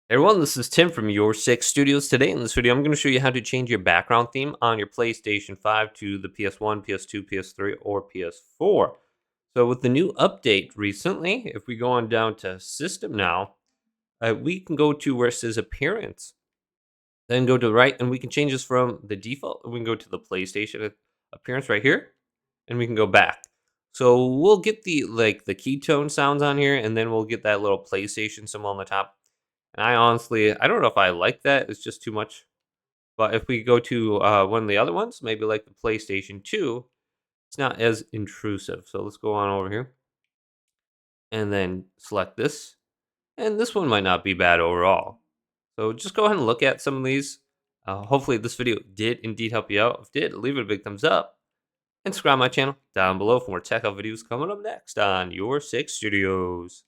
Hey everyone, this is Tim from Your Six Studios. Today in this video, I'm going to show you how to change your background theme on your PlayStation 5 to the PS1, PS2, PS3, or PS4. So with the new update recently, if we go on down to System now, we can go to where it says Appearance. Then go to the right, and we can change this from the default. We can go to the PlayStation Appearance right here, and we can go back. So we'll get the keytone sounds on here, and then we'll get that little PlayStation symbol on the top. And I don't know if I like that. It's just too much. But if we go to one of the other ones, maybe like the PlayStation 2, it's not as intrusive. So let's go on over here and then select this. And this one might not be bad overall. So just go ahead and look at some of these. Hopefully this video did indeed help you out. If it did, leave it a big thumbs up. And subscribe to my channel down below for more tech videos coming up next on Your Six Studios.